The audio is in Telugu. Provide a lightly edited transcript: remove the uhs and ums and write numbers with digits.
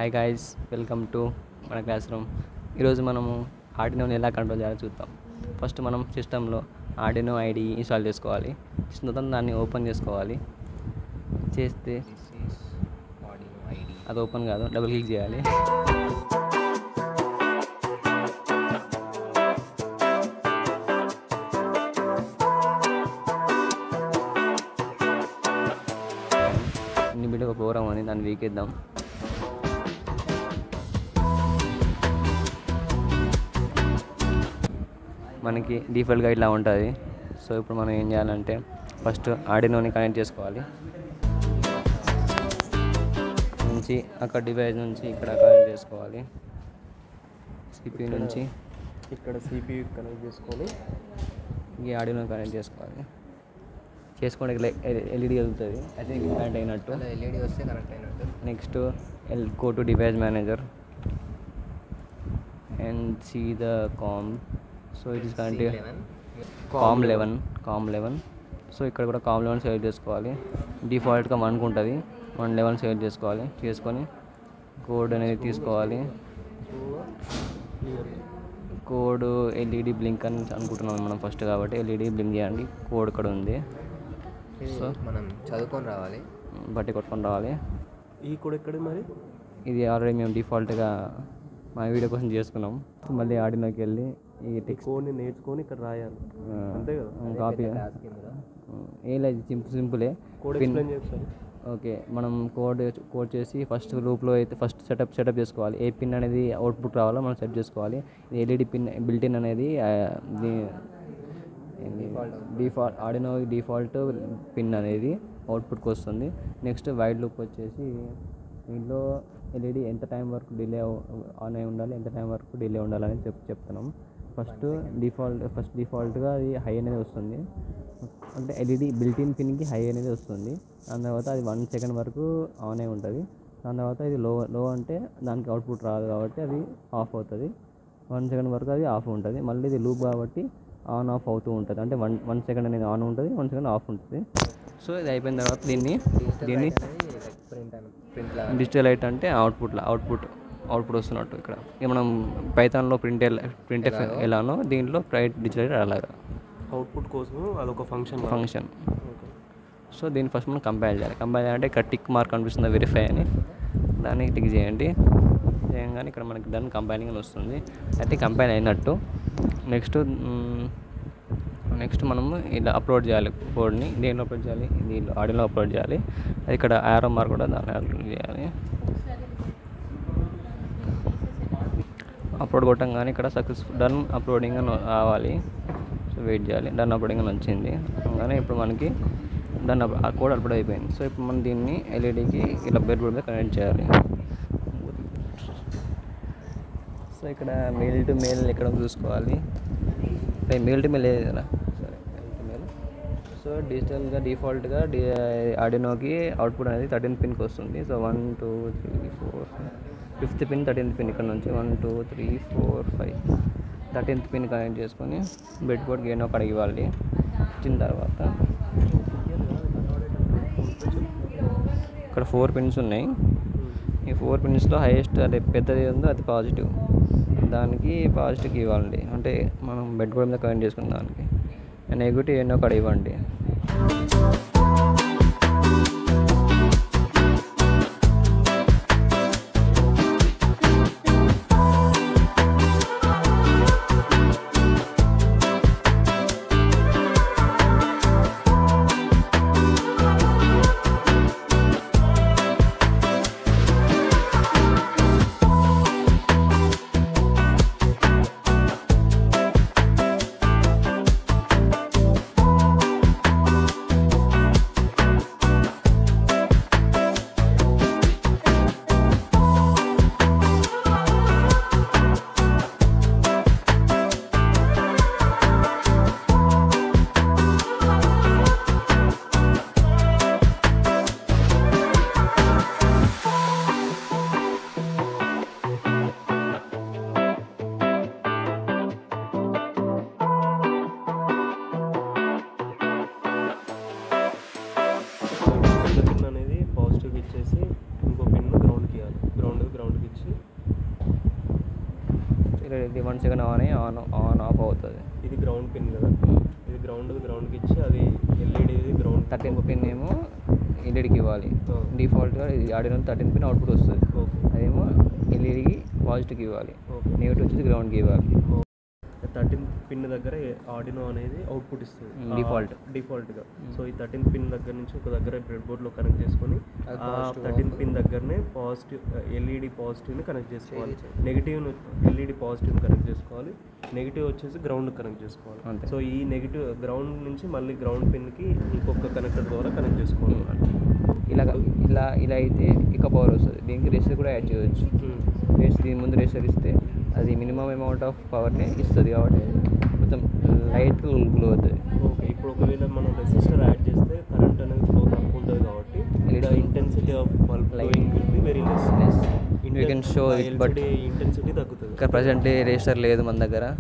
హాయ్ గాయ్స్, వెల్కమ్ టు మన క్లాస్ రూమ్. ఈరోజు మనము ఆర్డినోని ఎలా కంట్రోల్ చేయాలో చూద్దాం. ఫస్ట్ మనం సిస్టంలో ఆర్డినో ఐడి ఇన్స్టాల్ చేసుకోవాలి. మొత్తం దాన్ని ఓపెన్ చేసుకోవాలి. చేస్తే అది ఓపెన్ కాదు, డబుల్ క్లిక్ చేయాలి. ఇన్ని బిడ్డ ఒక ప్రోగ్రామ్ అని దాన్ని వీకేద్దాం. మనకి డిఫాల్ట్గా ఇలా ఉంటుంది. సో ఇప్పుడు మనం ఏం చేయాలంటే ఫస్ట్ ఆర్డినోని కనెక్ట్ చేసుకోవాలి. నుంచి అక్కడ డివైస్ నుంచి ఇక్కడ కనెక్ట్ చేసుకోవాలి. సిపియూ నుంచి ఇక్కడ సిపియూ కనెక్ట్ చేసుకొని ఈ ఆర్డినో కనెక్ట్ చేసుకోవాలి. చేసుకోవడానికి ఎల్ఈడి వెళ్తుంది, అయితే కనెక్ట్ అయినట్టు. ఎల్ఈడి వస్తే కనెక్ట్ అయినట్టు. Next go to device manager and see the COM. So it is connect COM 11. సో ఇక్కడ కూడా కామ్ 11 సెలెక్ట్ చేసుకోవాలి. డిఫాల్ట్గా 1 ఉంటుంది, 111 సెలెక్ట్ చేసుకొని కోడ్ అనేది తీసుకోవాలి. కోడ్ ఎల్ఈడి బ్లింక్ అని అనుకుంటున్నాం మనం ఫస్ట్, కాబట్టి ఎల్ఈడి బ్లింక్ చేయండి. కోడ్ ఇక్కడ ఉంది. సో మనం చదువుకొని రావాలి, బట్టి కొట్టుకొని రావాలి. ఈ కోడ్ ఎక్కడ మరి? ఇది ఆల్రెడీ మేము డిఫాల్ట్గా మా వీడియో కోసం చేసుకున్నాం. మళ్ళీ ఆర్డినోకి వెళ్ళి ఈ టెక్స్ట్ కోడ్ని నేర్చుకొని ఇక్కడ రాయాలి, అంతే కదా? కాపీ ఏం లేదు, సింపులే. కోడ్ ఎక్స్ప్లెయిన్ చేస్తాను. ఓకే, మనం కోడ్ చేసి ఫస్ట్ లూప్లో అయితే ఫస్ట్ సెటప్ చేసుకోవాలి. ఏ పిన్ అనేది అవుట్పుట్ రావాలో మనం సెట్ చేసుకోవాలి. ఎల్ఈడి పిన్ బిల్టిన్ అనేది డిఫాల్ట్ ఆర్డినో డిఫాల్ట్ పిన్ అనేది అవుట్పుట్కి వస్తుంది. నెక్స్ట్ వైడ్ లూప్ వచ్చేసి దీంట్లో ఎల్ఈడి ఎంత టైం వరకు డిలే ఆన్ అయి ఉండాలి, ఎంత టైం వరకు డిలే ఉండాలని చెప్తున్నాం. ఫస్ట్ డిఫాల్ట్గా అది హై అనేది వస్తుంది, అంటే ఎల్ఈడి బిల్టిన్ పిన్కి హై అనేది వస్తుంది. దాని తర్వాత అది 1 సెకండ్ వరకు ఆన్ అయి ఉంటుంది. దాని తర్వాత ఇది లో అంటే దానికి అవుట్పుట్ రాదు, కాబట్టి అది ఆఫ్ అవుతుంది. 1 సెకండ్ వరకు అది ఆఫ్ ఉంటుంది. మళ్ళీ ఇది లూప్ కాబట్టి ఆన్ ఆఫ్ అవుతూ ఉంటుంది, అంటే 1 సెకండ్ అనేది ఆన్ ఉంటుంది, 1 సెకండ్ ఆఫ్ ఉంటుంది. సో ఇది అయిపోయిన తర్వాత దీన్ని డిజిటల్ లైట్ అంటే అవుట్పుట్ వస్తున్నట్టు. ఇక్కడ ఇక మనం పైథాన్లో ప్రింట్ ఎలానో దీంట్లో డిజిటల్ లైట్ అలాగా అవుట్పుట్ కోసం అదొక ఫంక్షన్. సో దీన్ని ఫస్ట్ మనం కంపైల్ చేయాలంటే ఇక్కడ టిక్ మార్క్ కనిపిస్తుంది, వెరిఫై అని, దాన్ని టిక్ చేయగానే ఇక్కడ మనకి దాన్ని కంపైలింగ్ అని వస్తుంది. అయితే కంపైల్ అయినట్టు. నెక్స్ట్ మనము ఇలా అప్లోడ్ చేయాలి కోడ్ని. దేనిలో అప్లోడ్ చేయాలి? దీనిలో ఆడియోలో అప్లోడ్ చేయాలి. అది ఇక్కడ యారో మార్క్ కూడా దాన్ని అప్లోడ్ చేయాలి. అప్లోడ్ కొట్టంగానే ఇక్కడ డన్ అప్లోడింగ్ అని రావాలి. సో వెయిట్ చేయాలి. డన్ అప్లోడింగ్ అని వచ్చింది. కానీ ఇప్పుడు మనకి ఆ కోడ్ అప్లోడ్ అయిపోయింది. సో ఇప్పుడు మనం దీన్ని ఎల్ఈడికి ఇలా బెడ్ బోర్డ్ మీద కనెక్ట్ చేయాలి. సో ఇక్కడ మెయిల్ టు మెయిల్ ఎక్కడ చూసుకోవాలి. మెయిల్ టు మెయిల్ లేదు కదా, సరే మెయిల్ టు మెయిల్. సో డిఫాల్ట్గా ఆర్డినోకి అవుట్పుట్ అనేది 13th పిన్కి వస్తుంది. So 1 2 3 4 5th pin 13th pin ఇక్కడ నుంచి 1 2 3 4 5 13th పిన్ కనెక్ట్ చేసుకొని బెడ్ బోర్డ్ గేన్ ఒక ఇవ్వాలి. ఇచ్చిన తర్వాత ఇక్కడ 4 పిన్స్ ఉన్నాయి. ఈ 4 పిన్స్లో హైయెస్ట్ అదే పెద్దది ఉందో అది పాజిటివ్, దానికి పాజిటివ్కి ఇవ్వండి. అంటే మనం బెడ్ బోర్డ్ మీద కనెక్ట్ చేసుకున్న దానికి నెగిటివ్ ఎన్నో ఒకటి ఇవ్వండి. ఇది 1 సెకండ్ ఆన్ ఆఫ్ అవుతుంది. ఇది గ్రౌండ్ పిన్ కదా, ఇది గ్రౌండ్కి ఇచ్చి అది ఎల్ఈడి గ్రౌండ్ 13 పిన్ ఏమో ఎల్ఈడికి ఇవ్వాలి. Oh. డిఫాల్ట్గా ఇది ఆడినో 13 పిన్ అవుట్పుట్ వస్తుంది. ఓకే అదేమో ఎల్ఈడికి పాజిటివ్కి ఇవ్వాలి, ఓకే. నెగిటివ్ వచ్చేసి గ్రౌండ్కి ఇవ్వాలి. 13th పిన్ దగ్గర ఆర్డినో అనేది అవుట్పుట్ ఇస్తుంది డిఫాల్ట్గా. సో ఈ 13th పిన్ దగ్గర నుంచి ఒక దగ్గర బ్రెడ్ బోర్డ్లో కనెక్ట్ చేసుకొని ఆ 13th పిన్ దగ్గరనే పాజిటివ్ ఎల్ఈడి పాజిటివ్ని కనెక్ట్ చేసుకోవాలి, నెగిటివ్ని ఎల్ఈడి పాజిటివ్ని కనెక్ట్ చేసుకోవాలి, నెగిటివ్ వచ్చేసి గ్రౌండ్ కనెక్ట్ చేసుకోవాలి. సో ఈ నెగిటివ్ గ్రౌండ్ నుంచి మళ్ళీ గ్రౌండ్ పిన్కి ఇంకొక కనెక్టర్ ద్వారా కనెక్ట్ చేసుకోవాలి. ఇలా అయితే ఇక పవర్ వస్తుంది. దీనికి రెసిస్టర్ కూడా యాడ్ చేయవచ్చు. దీని ముందు రెసిస్టర్ ఇస్తే అది మినిమం అమౌంట్ ఆఫ్ పవర్ని ఇస్తుంది కాబట్టి మొత్తం లైట్ గ్లో అవుతుంది. ఓకే, ఇప్పుడు ఒకవేళ మనం రెసిస్టర్ యాడ్ చేస్తే కరెంట్ అనేది ఫ్లో తక్కువ ఉంటుంది కాబట్టి intensity of bulb glowing will be very less. You can show it, but intensity తగ్గుతుంది. ఇక్కడ ప్రజెంట్ రెసిస్టర్ లేదు మన దగ్గర.